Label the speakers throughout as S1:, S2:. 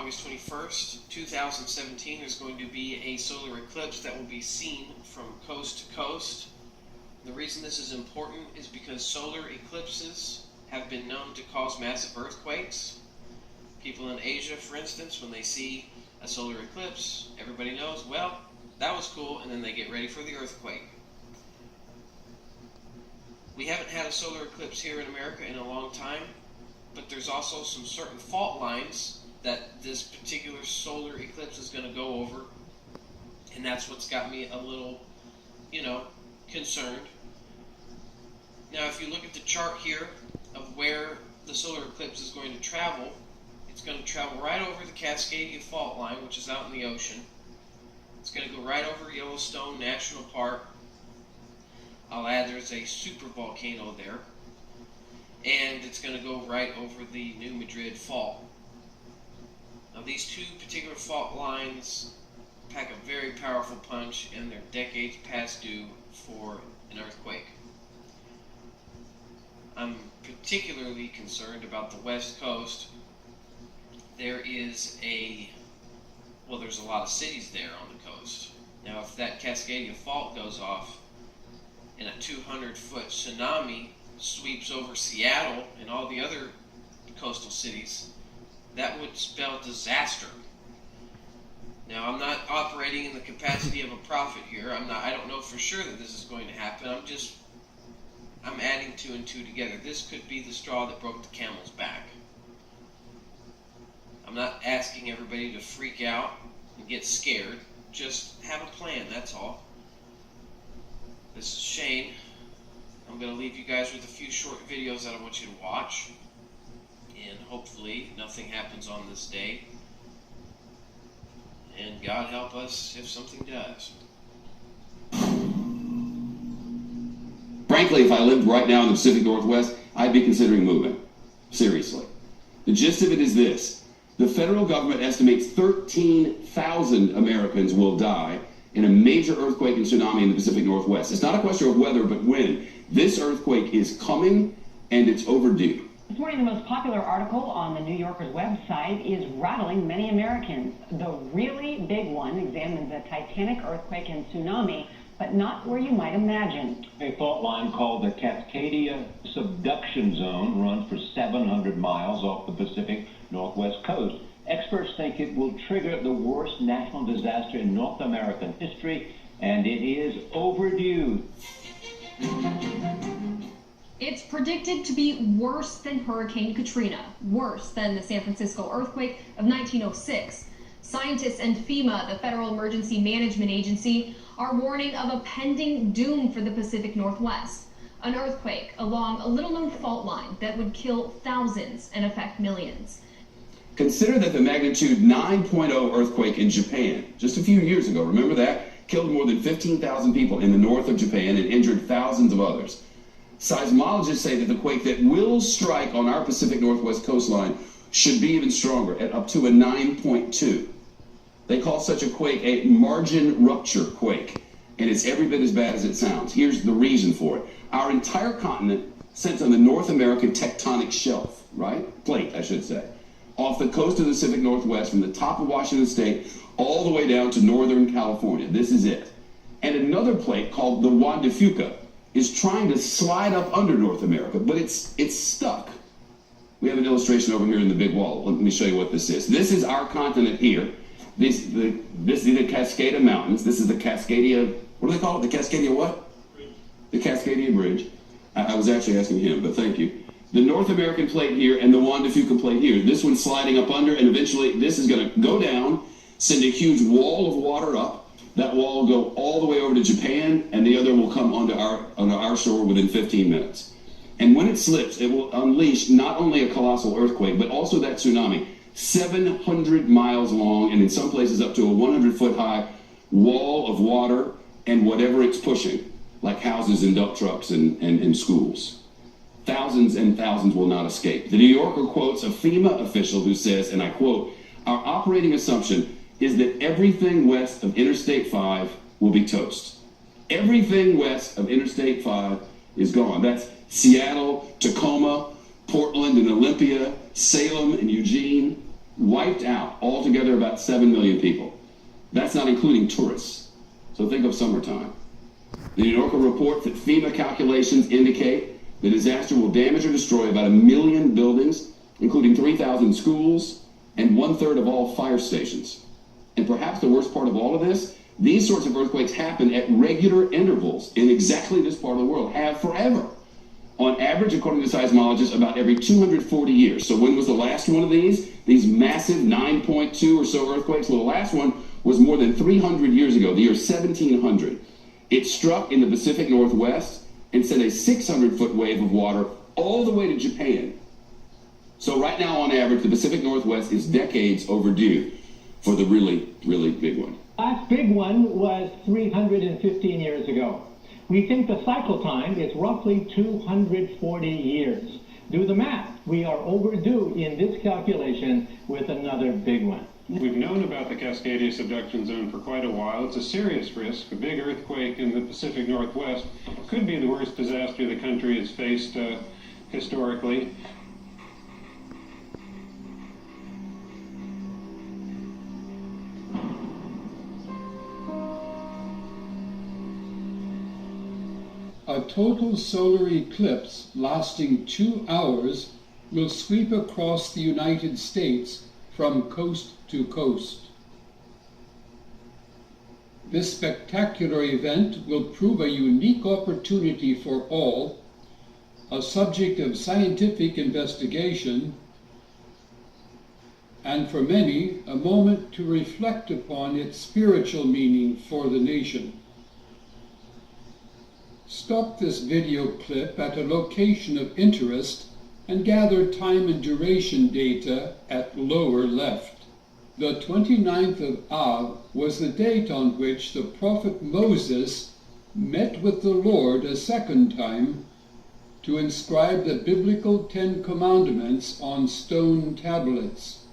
S1: August 21st, 2017, there's going to be a solar eclipse that will be seen from coast to coast. The reason this is important is because solar eclipses have been known to cause massive earthquakes. People in Asia, for instance, when they see a solar eclipse, everybody knows, well, that was cool, and then they get ready for the earthquake. We haven't had a solar eclipse here in America in a long time, but there's also some certain fault lines that this particular solar eclipse is going to go over, and that's what's got me a little, concerned. Now, if you look at the chart here of where the solar eclipse is going to travel, it's going to travel right over the Cascadia Fault Line, which is out in the ocean. It's going to go right over Yellowstone National Park. I'll add there's a super volcano there. And it's going to go right over the New Madrid Fault. Now, these two particular fault lines pack a very powerful punch, and they're decades past due for an earthquake. I'm particularly concerned about the West Coast. There's a lot of cities there on the coast. Now, if that Cascadia Fault goes off and a 200-foot tsunami sweeps over Seattle and all the other coastal cities, that would spell disaster. Now, I'm not operating in the capacity of a prophet here. I don't know for sure that this is going to happen. I'm adding two and two together. This could be the straw that broke the camel's back. I'm not asking everybody to freak out and get scared. Just have a plan, that's all. This is Shane. I'm going to leave you guys with a few short videos that I want you to watch. And hopefully nothing happens on this day. And God help us if something does.
S2: Frankly, if I lived right now in the Pacific Northwest, I'd be considering moving. Seriously. The gist of it is this. The federal government estimates 13,000 Americans will die in a major earthquake and tsunami in the Pacific Northwest. It's not a question of whether, but when. This earthquake is coming, and it's overdue.
S3: This morning, the most popular article on the New Yorker's website is rattling many Americans. The really big one examines the Titanic earthquake and tsunami, but not where you might imagine.
S4: A fault line called the Cascadia Subduction Zone runs for 700 miles off the Pacific Northwest coast. Experts think it will trigger the worst national disaster in North American history, and it is overdue.
S5: It's predicted to be worse than Hurricane Katrina, worse than the San Francisco earthquake of 1906. Scientists and FEMA, the Federal Emergency Management Agency, are warning of a pending doom for the Pacific Northwest. An earthquake along a little-known fault line that would kill thousands and affect millions.
S2: Consider that the magnitude 9.0 earthquake in Japan, just a few years ago, remember that? Killed more than 15,000 people in the north of Japan and injured thousands of others. Seismologists say that the quake that will strike on our Pacific Northwest coastline should be even stronger, at up to a 9.2. They call such a quake a margin rupture quake, and it's every bit as bad as it sounds. Here's the reason for it. Our entire continent sits on the North American tectonic shelf, right? Plate, I should say. Off the coast of the Pacific Northwest, from the top of Washington State all the way down to northern California. This is it. And another plate called the Juan de Fuca is trying to slide up under North America, but it's stuck. We have an illustration over here in the big wall. Let me show you what this is. This is our continent here. This is the Cascada Mountains. This is the Cascadia, what do they call it? The Cascadia what? Bridge. The Cascadia Bridge. I was actually asking him, but thank you. The North American plate here and the Juan de Fuca plate here. This one's sliding up under, and eventually this is going to go down, send a huge wall of water up. That wall will go all the way over to Japan, and the other will come onto our shore within 15 minutes. And when it slips, it will unleash not only a colossal earthquake, but also that tsunami, 700 miles long, and in some places up to a 100-foot high wall of water and whatever it's pushing, like houses and dump trucks and schools. Thousands and thousands will not escape. The New Yorker quotes a FEMA official who says, and I quote, "Our operating assumption is that everything west of Interstate 5 will be toast." Everything west of Interstate 5 is gone. That's Seattle, Tacoma, Portland and Olympia, Salem and Eugene, wiped out altogether about 7 million people. That's not including tourists. So think of summertime. The New Yorker reports that FEMA calculations indicate the disaster will damage or destroy about 1 million buildings, including 3,000 schools and 1/3 of all fire stations. And perhaps the worst part of all of this, these sorts of earthquakes happen at regular intervals in exactly this part of the world, have forever. On average, according to seismologists, about every 240 years. So when was the last one of these? These massive 9.2 or so earthquakes? Well, the last one was more than 300 years ago, the year 1700. It struck in the Pacific Northwest and sent a 600-foot wave of water all the way to Japan. So right now, on average, the Pacific Northwest is decades overdue for the really, really big one.
S6: Last big one was 315 years ago. We think the cycle time is roughly 240 years. Do the math. We are overdue in this calculation with another big one.
S7: We've known about the Cascadia subduction zone for quite a while. It's a serious risk. A big earthquake in the Pacific Northwest could be the worst disaster the country has faced historically.
S8: A total solar eclipse lasting 2 hours will sweep across the United States from coast to coast. This spectacular event will prove a unique opportunity for all, a subject of scientific investigation, and for many, a moment to reflect upon its spiritual meaning for the nation. Stop this video clip at a location of interest and gather time and duration data at lower left. The 29th of Av was the date on which the prophet Moses met with the Lord a second time to inscribe the biblical 10 Commandments on stone tablets.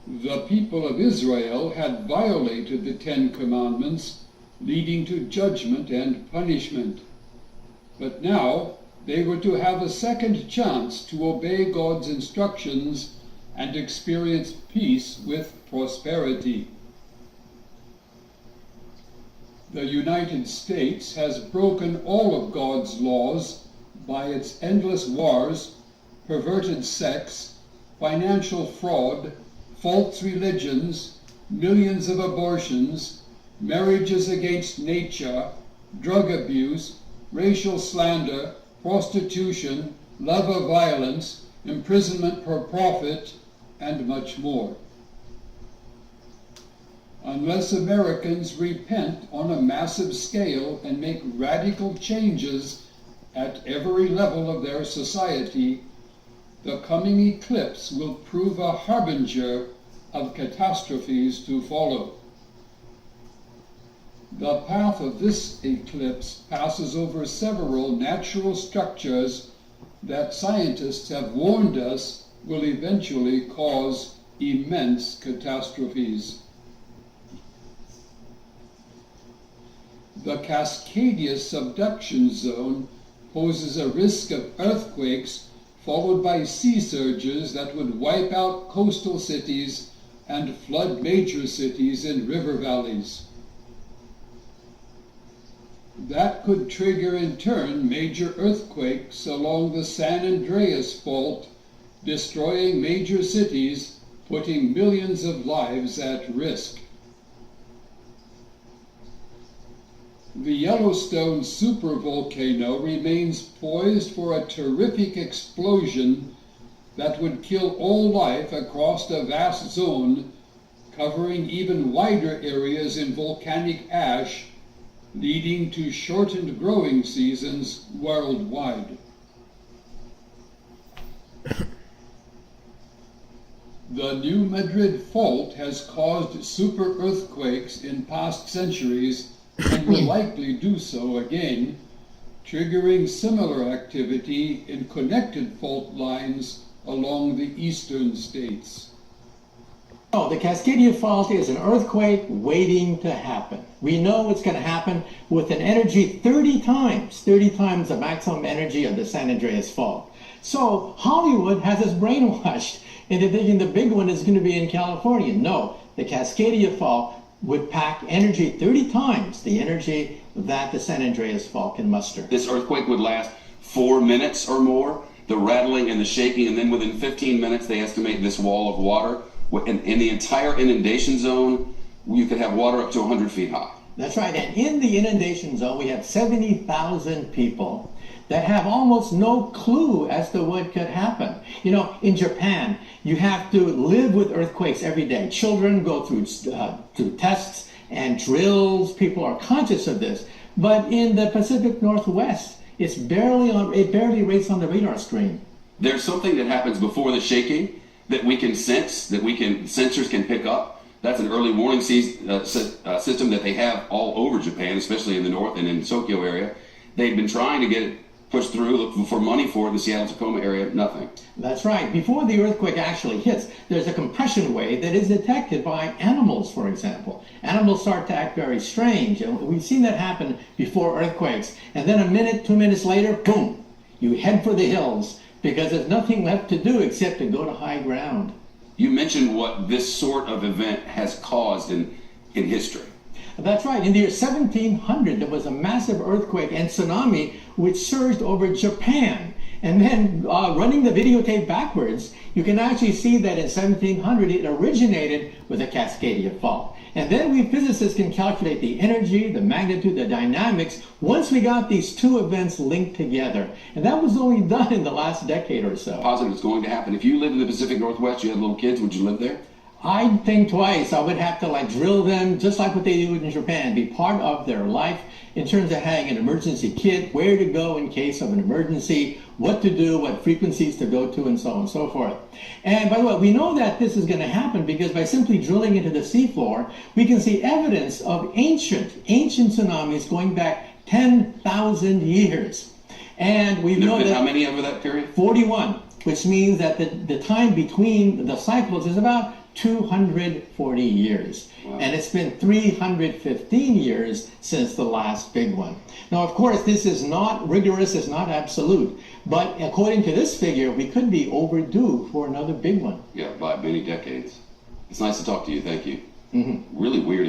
S8: The people of Israel had violated the 10 Commandments, leading to judgment and punishment. But now they were to have a second chance to obey God's instructions and experience peace with prosperity. The United States has broken all of God's laws by its endless wars, perverted sex, financial fraud, false religions, millions of abortions, marriages against nature, drug abuse, racial slander, prostitution, love of violence, imprisonment for profit, and much more. Unless Americans repent on a massive scale and make radical changes at every level of their society, the coming eclipse will prove a harbinger of catastrophes to follow. The path of this eclipse passes over several natural structures that scientists have warned us will eventually cause immense catastrophes. The Cascadia subduction zone poses a risk of earthquakes followed by sea surges that would wipe out coastal cities and flood major cities in river valleys. That could trigger in turn major earthquakes along the San Andreas Fault, destroying major cities, putting millions of lives at risk. The Yellowstone supervolcano remains poised for a terrific explosion that would kill all life across a vast zone, covering even wider areas in volcanic ash, leading to shortened growing seasons worldwide. The New Madrid Fault has caused super earthquakes in past centuries and will likely do so again, triggering similar activity in connected fault lines along the eastern states.
S9: Oh, the Cascadia Fault is an earthquake waiting to happen. We know it's going to happen with an energy 30 times the maximum energy of the San Andreas Fault. So Hollywood has us brainwashed into thinking the big one is going to be in California. No, the Cascadia Fault would pack energy 30 times the energy that the San Andreas Fault can muster.
S2: This earthquake would last 4 minutes or more, the rattling and the shaking, and then within 15 minutes they estimate this wall of water. In the entire inundation zone, you could have water up to 100 feet high.
S9: That's right, and in the inundation zone we have 70,000 people that have almost no clue as to what could happen. You know, in Japan, you have to live with earthquakes every day. Children go through tests and drills. People are conscious of this. But in the Pacific Northwest, it barely rates on the radar screen.
S2: There's something that happens before the shaking that we can sense, sensors can pick up. That's an early warning system that they have all over Japan, especially in the north and in the Tokyo area. They've been trying to get it pushed through, look for money for it in the Seattle-Tacoma area, nothing.
S9: That's right. Before the earthquake actually hits, there's a compression wave that is detected by animals, for example. Animals start to act very strange, and we've seen that happen before earthquakes. And then a minute, 2 minutes later, boom, you head for the hills because there's nothing left to do except to go to high ground.
S2: You mentioned what this sort of event has caused in history.
S9: That's right. In the year 1700, there was a massive earthquake and tsunami which surged over Japan. And then running the videotape backwards, you can actually see that in 1700 it originated with a Cascadia Fault. And then we physicists can calculate the energy, the magnitude, the dynamics once we got these two events linked together. And that was only done in the last decade or so.
S2: Positive it's going to happen. If you lived in the Pacific Northwest, you had little kids, would you live there?
S9: I'd think twice. I would have to drill them just like what they do in Japan, be part of their life in terms of having an emergency kit, where to go in case of an emergency, what to do, what frequencies to go to, and so on and so forth. And by the way, we know that this is going to happen because by simply drilling into the seafloor, we can see evidence of ancient tsunamis going back 10,000 years. And we know that
S2: how many over that period?
S9: 41, which means that the time between the cycles is about 240 years. Wow. And it's been 315 years since the last big one. Now, of course, this is not rigorous, it's not absolute, but according to this figure, we could be overdue for another big one.
S2: Yeah, by many decades. It's nice to talk to you. Thank you.
S9: Mm-hmm.
S2: Really weird.